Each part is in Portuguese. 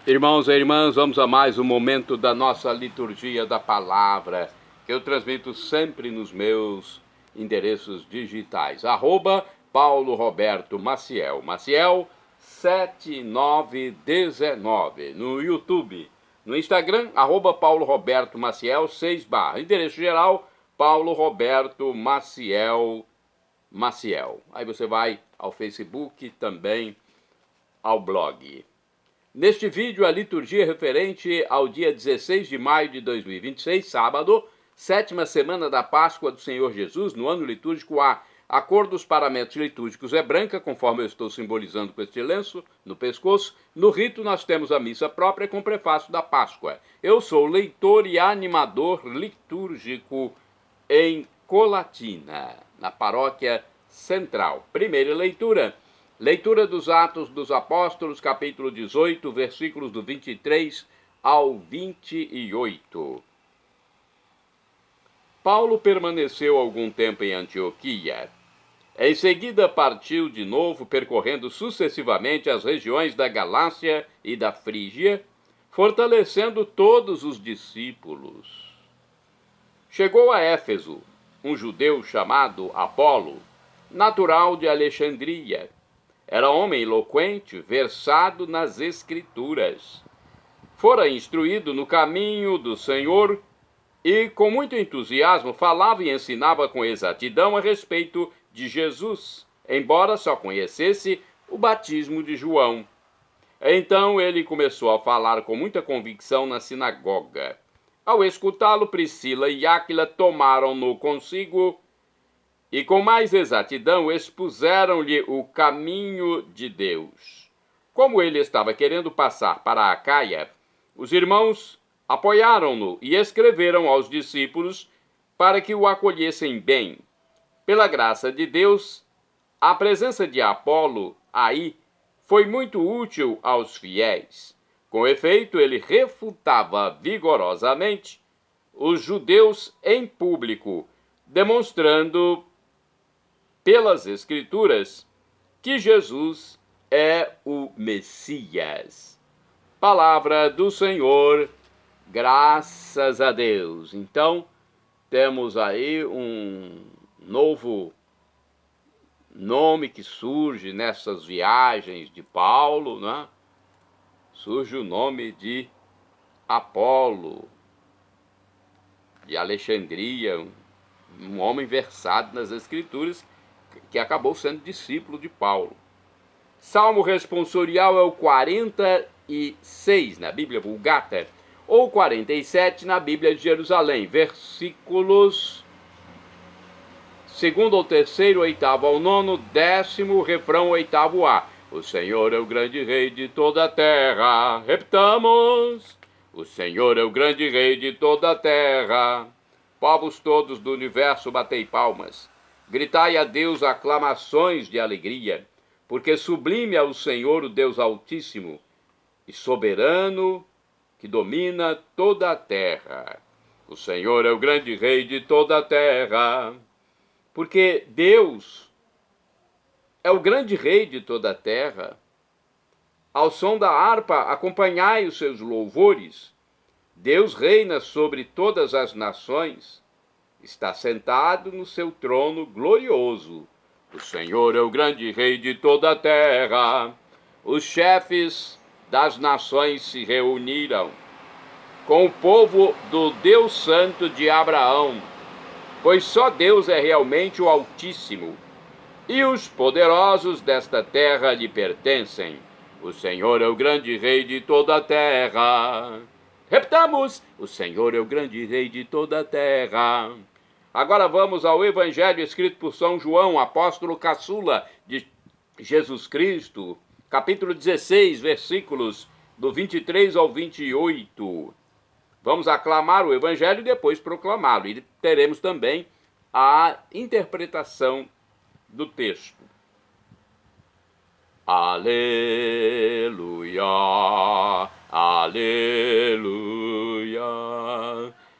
Irmãos e irmãs, vamos a mais um momento da nossa liturgia da palavra, que eu transmito sempre nos meus endereços digitais. @Paulo Roberto Maciel, Maciel 7919, no YouTube. No Instagram, @Paulo Roberto Maciel 6 barra. Endereço geral, Paulo Roberto Maciel Maciel. Aí você vai ao Facebook, também ao blog. Neste vídeo, a liturgia referente ao dia 16 de maio de 2026, sábado, 7ª semana da Páscoa do Senhor Jesus, no ano litúrgico A. A cor dos paramentos litúrgicos é branca, conforme eu estou simbolizando com este lenço no pescoço. No rito, nós temos a missa própria com o prefácio da Páscoa. Eu sou leitor e animador litúrgico em Colatina, na paróquia central. Primeira leitura. Leitura dos Atos dos Apóstolos, capítulo 18, versículos do 23 ao 28. Paulo permaneceu algum tempo em Antioquia. Em seguida partiu de novo, percorrendo sucessivamente as regiões da Galácia e da Frígia, fortalecendo todos os discípulos. Chegou a Éfeso, um judeu chamado Apolo, natural de Alexandria. Era homem eloquente, versado nas Escrituras. Fora instruído no caminho do Senhor e, com muito entusiasmo, falava e ensinava com exatidão a respeito de Jesus, embora só conhecesse o batismo de João. Então ele começou a falar com muita convicção na sinagoga. Ao escutá-lo, Priscila e Áquila tomaram-no consigo e com mais exatidão expuseram-lhe o caminho de Deus. Como ele estava querendo passar para a Acaia, os irmãos apoiaram-no e escreveram aos discípulos para que o acolhessem bem. Pela graça de Deus, a presença de Apolo aí foi muito útil aos fiéis. Com efeito, ele refutava vigorosamente os judeus em público, demonstrando pelas Escrituras que Jesus é o Messias. Palavra do Senhor, graças a Deus. Então, temos aí um novo nome que surge nessas viagens de Paulo, né? Surge o nome de Apolo, de Alexandria, um homem versado nas Escrituras, que acabou sendo discípulo de Paulo. Salmo responsorial é o 46 na Bíblia Vulgata, ou 47 na Bíblia de Jerusalém, versículos 2º ao 3º, 8º ao 9º, 10º, refrão 8º A. O Senhor é o grande rei de toda a terra. Repitamos. O Senhor é o grande rei de toda a terra. Povos todos do universo, batei palmas. Gritai a Deus aclamações de alegria, porque sublime é o Senhor, o Deus Altíssimo, e soberano, que domina toda a terra. O Senhor é o grande rei de toda a terra, porque Deus é o grande rei de toda a terra. Ao som da harpa, acompanhai os seus louvores. Deus reina sobre todas as nações. Está sentado no seu trono glorioso. O Senhor é o grande rei de toda a terra. Os chefes das nações se reuniram com o povo do Deus Santo de Abraão, pois só Deus é realmente o Altíssimo, e os poderosos desta terra lhe pertencem. O Senhor é o grande rei de toda a terra. Repitamos: o Senhor é o grande rei de toda a terra. Agora vamos ao Evangelho escrito por São João, apóstolo caçula de Jesus Cristo, capítulo 16, versículos do 23 ao 28. Vamos aclamar o Evangelho e depois proclamá-lo. E teremos também a interpretação do texto. Aleluia, aleluia,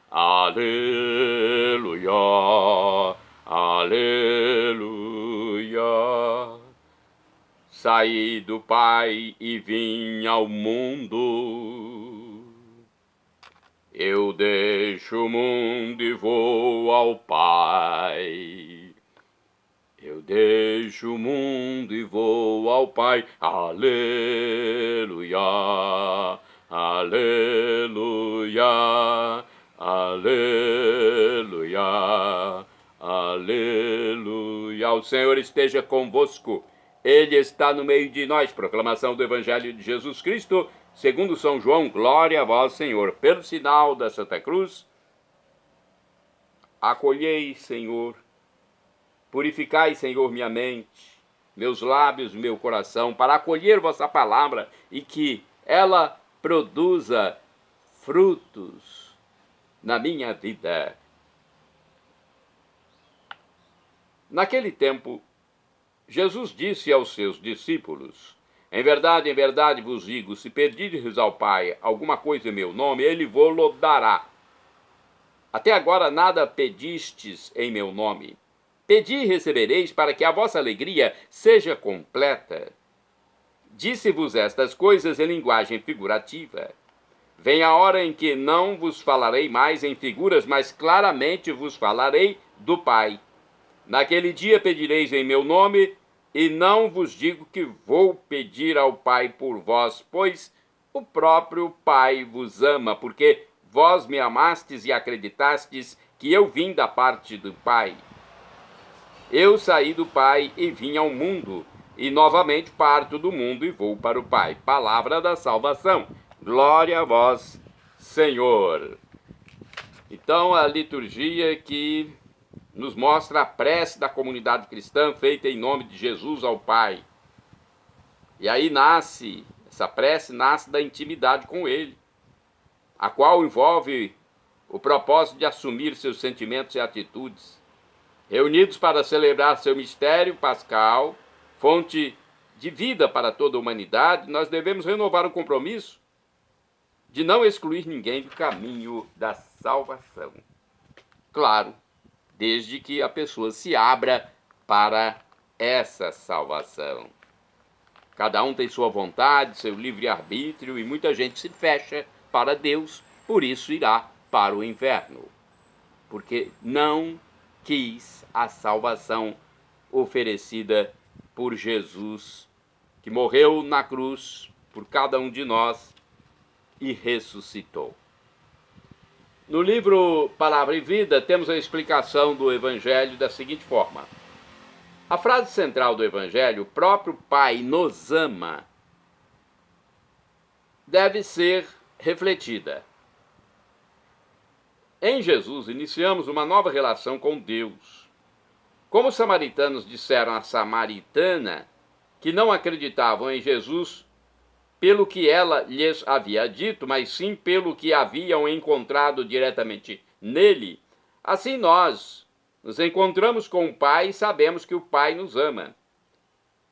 aleluia, aleluia. saí do Pai e vim ao mundo. Eu deixo o mundo e vou ao Pai. Eu deixo o mundo e vou ao Pai. Aleluia, aleluia, aleluia, aleluia. O Senhor esteja convosco. Ele está no meio de nós. Proclamação do Evangelho de Jesus Cristo, segundo São João. Glória a vós, Senhor. Pelo sinal da Santa Cruz, acolhei, Senhor. Purificai, Senhor, minha mente, meus lábios, meu coração, para acolher vossa palavra e que ela produza frutos na minha vida. Naquele tempo, Jesus disse aos seus discípulos: em verdade vos digo, se pedirdes ao Pai alguma coisa em meu nome, ele vô-lo dará. Até agora nada pedistes em meu nome. Pedi e recebereis, para que a vossa alegria seja completa. Disse-vos estas coisas em linguagem figurativa. Vem a hora em que não vos falarei mais em figuras, mas claramente vos falarei do Pai. Naquele dia pedireis em meu nome, e não vos digo que vou pedir ao Pai por vós, pois o próprio Pai vos ama, porque vós me amastes e acreditastes que eu vim da parte do Pai. Eu saí do Pai e vim ao mundo, e novamente parto do mundo e vou para o Pai. Palavra da salvação. Glória a vós, Senhor. Então, a liturgia que nos mostra a prece da comunidade cristã feita em nome de Jesus ao Pai. E aí essa prece nasce da intimidade com Ele, a qual envolve o propósito de assumir seus sentimentos e atitudes. Reunidos para celebrar seu mistério pascal, fonte de vida para toda a humanidade, nós devemos renovar o compromisso de não excluir ninguém do caminho da salvação. Claro, desde que a pessoa se abra para essa salvação. Cada um tem sua vontade, seu livre-arbítrio, e muita gente se fecha para Deus, por isso irá para o inferno, porque não quis a salvação oferecida por Jesus, que morreu na cruz por cada um de nós e ressuscitou. No livro Palavra e Vida, temos a explicação do Evangelho da seguinte forma. A frase central do Evangelho, o próprio Pai nos ama, deve ser refletida. Em Jesus, iniciamos uma nova relação com Deus. Como os samaritanos disseram à samaritana que não acreditavam em Jesus pelo que ela lhes havia dito, mas sim pelo que haviam encontrado diretamente nele, assim nós nos encontramos com o Pai e sabemos que o Pai nos ama.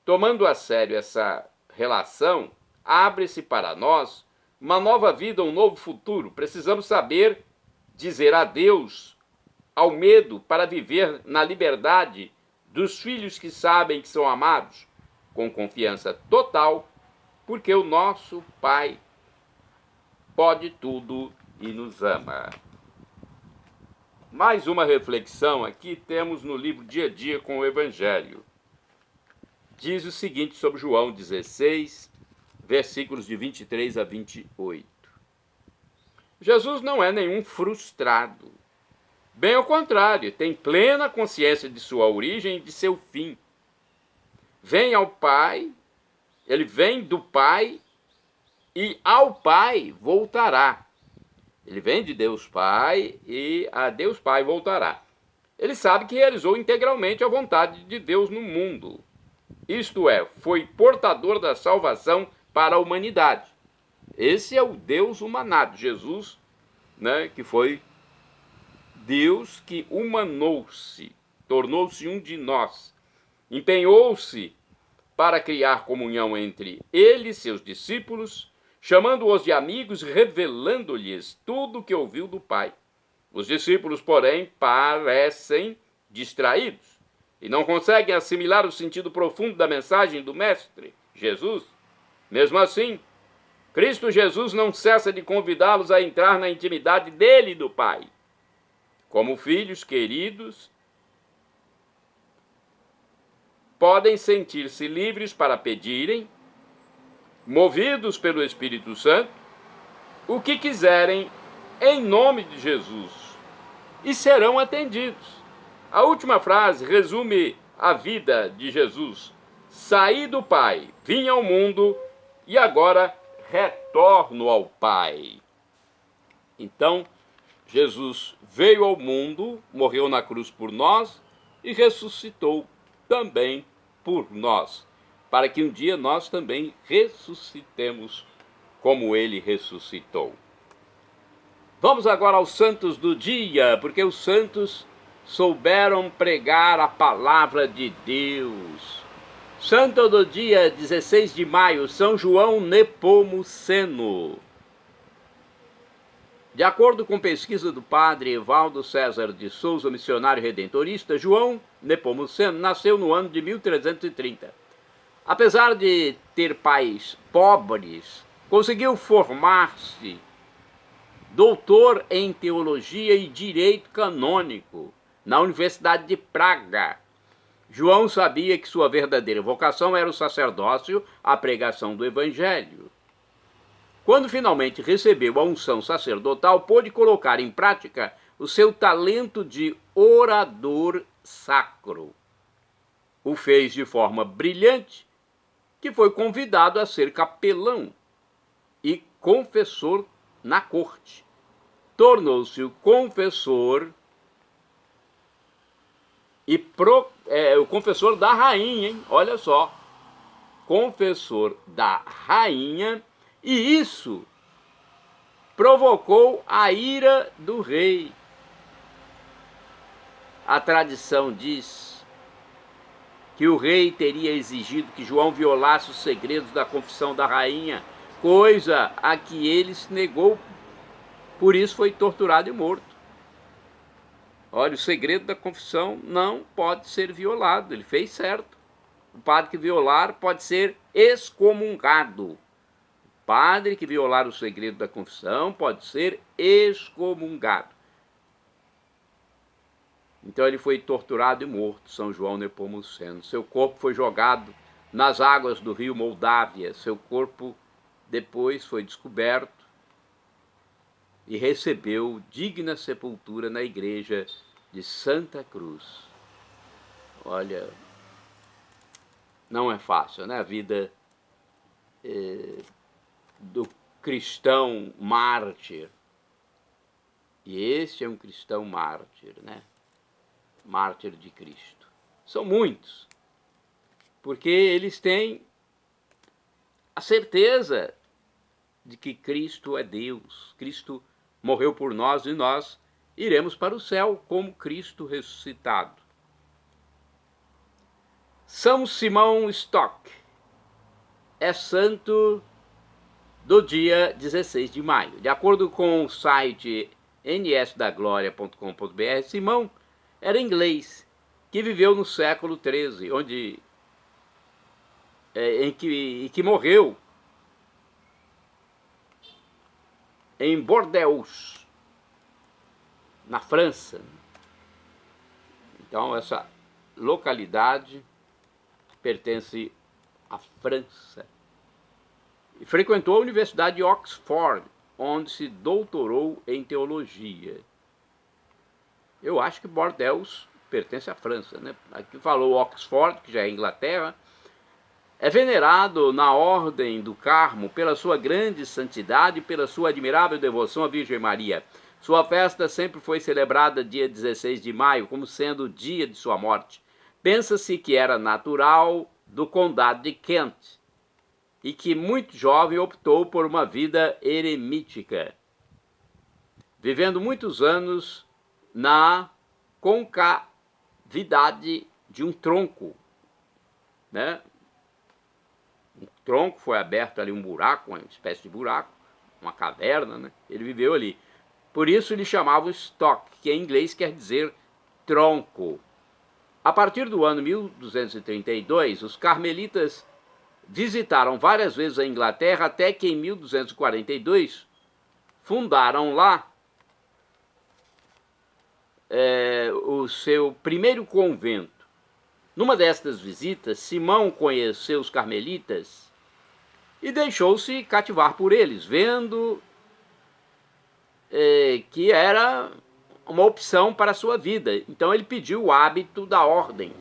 Tomando a sério essa relação, abre-se para nós uma nova vida, um novo futuro. Precisamos saber dizer adeus ao medo para viver na liberdade dos filhos que sabem que são amados, com confiança total, porque o nosso Pai pode tudo e nos ama. Mais uma reflexão aqui temos no livro Dia a Dia com o Evangelho. Diz o seguinte sobre João 16, versículos de 23 a 28. Jesus não é nenhum frustrado. Bem ao contrário, tem plena consciência de sua origem e de seu fim. Vem ao Pai, ele vem do Pai e ao Pai voltará. Ele vem de Deus Pai e a Deus Pai voltará. Ele sabe que realizou integralmente a vontade de Deus no mundo. Isto é, foi portador da salvação para a humanidade. Esse é o Deus humanado, Jesus, que foi Deus que humanou-se, tornou-se um de nós, empenhou-se para criar comunhão entre ele e seus discípulos, chamando-os de amigos, revelando-lhes tudo o que ouviu do Pai. Os discípulos, porém, parecem distraídos e não conseguem assimilar o sentido profundo da mensagem do Mestre. Jesus. Mesmo assim, Cristo Jesus não cessa de convidá-los a entrar na intimidade dele e do Pai. Como filhos queridos, podem sentir-se livres para pedirem, movidos pelo Espírito Santo, o que quiserem em nome de Jesus, e serão atendidos. A última frase resume a vida de Jesus. Saí do Pai, vim ao mundo e agora retorno ao Pai. Então, Jesus veio ao mundo, morreu na cruz por nós e ressuscitou também por nós, para que um dia nós também ressuscitemos como ele ressuscitou. Vamos agora aos santos do dia, porque os santos souberam pregar a palavra de Deus. Santo do dia 16 de maio, São João Nepomuceno. De acordo com pesquisa do padre Evaldo César de Souza, missionário redentorista, João Nepomuceno nasceu no ano de 1330. Apesar de ter pais pobres, conseguiu formar-se doutor em teologia e direito canônico na Universidade de Praga. João sabia que sua verdadeira vocação era o sacerdócio, a pregação do evangelho. Quando finalmente recebeu a unção sacerdotal, pôde colocar em prática o seu talento de orador sacro. O fez de forma brilhante, que foi convidado a ser capelão e confessor na corte. Tornou-se o confessor o confessor da rainha, hein? Olha só, confessor da rainha, e isso provocou a ira do rei. A tradição diz que o rei teria exigido que João violasse os segredos da confissão da rainha, coisa a que ele se negou, por isso foi torturado e morto. Olha, o segredo da confissão não pode ser violado, ele fez certo. O padre que violar pode ser excomungado. O padre que violar o segredo da confissão pode ser excomungado. Então ele foi torturado e morto, São João Nepomuceno. Seu corpo foi jogado nas águas do rio Moldávia. Seu corpo depois foi descoberto e recebeu digna sepultura na igreja de Santa Cruz. Olha, não é fácil, né? A vida do cristão mártir. E este é um cristão mártir, né? Mártir de Cristo. São muitos, porque eles têm a certeza de que Cristo é Deus. Cristo morreu por nós e nós iremos para o céu como Cristo ressuscitado. São Simão Stock é santo do dia 16 de maio. De acordo com o site nsdagloria.com.br, Simão era inglês que viveu no século XIII, em que morreu em Bordeaux, na França. Então, essa localidade pertence à França. E frequentou a Universidade de Oxford, onde se doutorou em teologia. Eu acho que Bordeaux pertence à França, né? Aqui falou Oxford, que já é Inglaterra. É venerado na Ordem do Carmo pela sua grande santidade e pela sua admirável devoção à Virgem Maria. Sua festa sempre foi celebrada dia 16 de maio, como sendo o dia de sua morte. Pensa-se que era natural do condado de Kent e que, muito jovem, optou por uma vida eremítica, vivendo muitos anos na concavidade de um tronco, né? Um tronco foi aberto ali, um buraco, uma espécie de buraco, uma caverna, né? Ele viveu ali. Por isso ele chamava o Stock, que em inglês quer dizer tronco. A partir do ano 1232, os carmelitas visitaram várias vezes a Inglaterra até que em 1242 fundaram lá o seu primeiro convento. Numa destas visitas, Simão conheceu os carmelitas e deixou-se cativar por eles, vendo que era uma opção para a sua vida. Então ele pediu o hábito da ordem.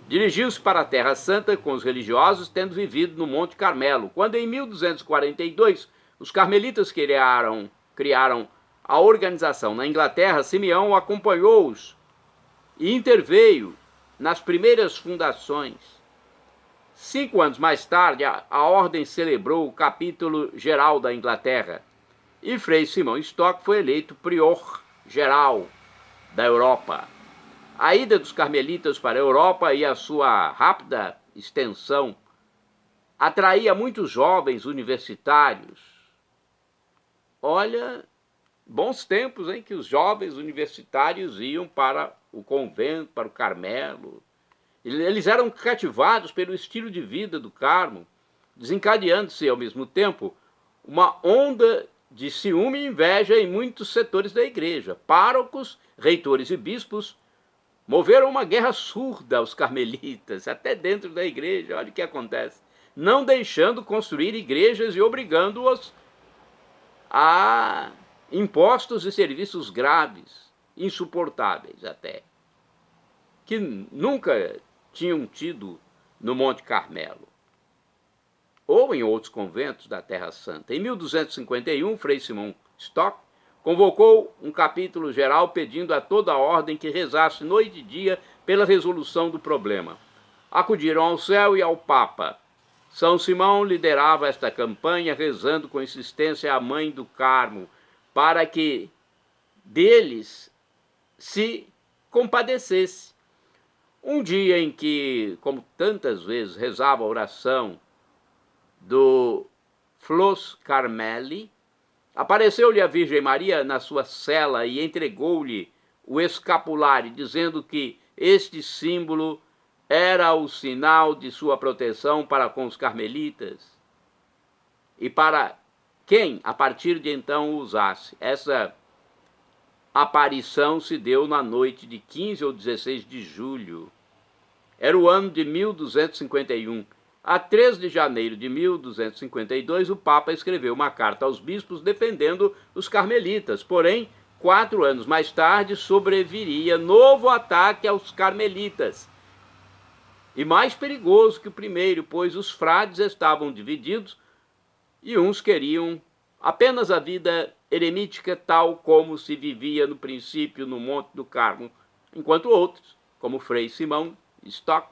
Dirigiu-se para a Terra Santa com os religiosos, tendo vivido no Monte Carmelo. Quando em 1242 os carmelitas criaram a organização na Inglaterra, Simeão acompanhou-os e interveio nas primeiras fundações. 5 anos mais tarde, a ordem celebrou o capítulo geral da Inglaterra e Frei Simão Stock foi eleito prior geral da Europa. A ida dos carmelitas para a Europa e a sua rápida extensão atraía muitos jovens universitários. Olha, bons tempos em que os jovens universitários iam para o convento, para o Carmelo. Eles eram cativados pelo estilo de vida do Carmo, desencadeando-se ao mesmo tempo uma onda de ciúme e inveja em muitos setores da igreja. Párocos, reitores e bispos moveram uma guerra surda aos carmelitas, até dentro da igreja. Olha o que acontece. Não deixando construir igrejas e obrigando-os a impostos e serviços graves, insuportáveis até, que nunca tinham tido no Monte Carmelo, ou em outros conventos da Terra Santa. Em 1251, Frei Simão Stock convocou um capítulo geral pedindo a toda a ordem que rezasse noite e dia pela resolução do problema. Acudiram ao céu e ao Papa. São Simão liderava esta campanha, rezando com insistência à Mãe do Carmo, para que deles se compadecesse. Um dia em que, como tantas vezes, rezava a oração do Flos Carmeli, apareceu-lhe a Virgem Maria na sua cela e entregou-lhe o escapulário, dizendo que este símbolo era o sinal de sua proteção para com os carmelitas e para quem, a partir de então, o usasse. Essa aparição se deu na noite de 15 ou 16 de julho. Era o ano de 1251. A 3 de janeiro de 1252, o Papa escreveu uma carta aos bispos defendendo os carmelitas. Porém, 4 anos mais tarde, sobreviria novo ataque aos carmelitas. E mais perigoso que o primeiro, pois os frades estavam divididos e uns queriam apenas a vida eremítica tal como se vivia no princípio no Monte do Carmo, enquanto outros, como Frei Simão Stock,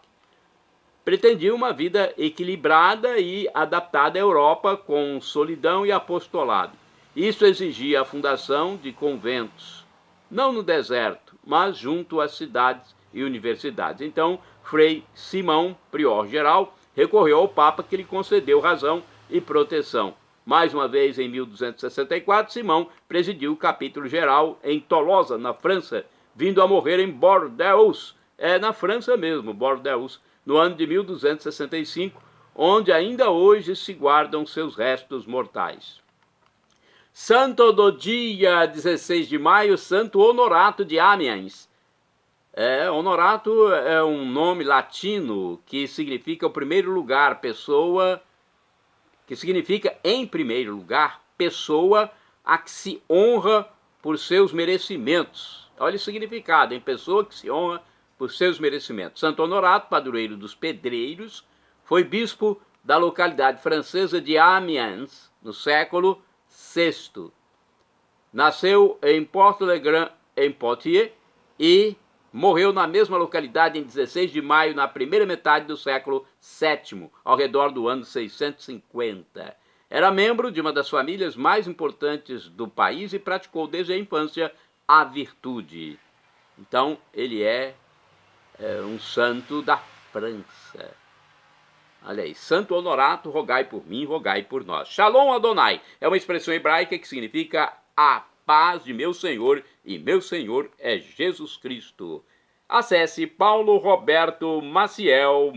pretendiam uma vida equilibrada e adaptada à Europa com solidão e apostolado. Isso exigia a fundação de conventos, não no deserto, mas junto às cidades e universidades. Então, Frei Simão, prior geral, recorreu ao Papa, que lhe concedeu razão e proteção. Mais uma vez, em 1264, Simão presidiu o capítulo geral em Tolosa, na França, vindo a morrer em Bordeaux, na França mesmo, Bordeaux, no ano de 1265, onde ainda hoje se guardam seus restos mortais. Santo do dia 16 de maio, Santo Honorato de Amiens. Honorato é um nome latino que significa o primeiro lugar, pessoa, que significa em primeiro lugar, pessoa a que se honra por seus merecimentos. Olha o significado, em pessoa que se honra por seus merecimentos. Santo Honorato, padroeiro dos pedreiros, foi bispo da localidade francesa de Amiens, no século VI. Nasceu em Port-le-Grand, em Poitiers, e morreu na mesma localidade em 16 de maio, na primeira metade do século VII, ao redor do ano 650. Era membro de uma das famílias mais importantes do país e praticou desde a infância a virtude. Então, ele é um santo da França. Olha aí, Santo Honorato, rogai por mim, rogai por nós. Shalom Adonai é uma expressão hebraica que significa a paz de meu Senhor, e meu Senhor é Jesus Cristo. Acesse Paulo Roberto Maciel.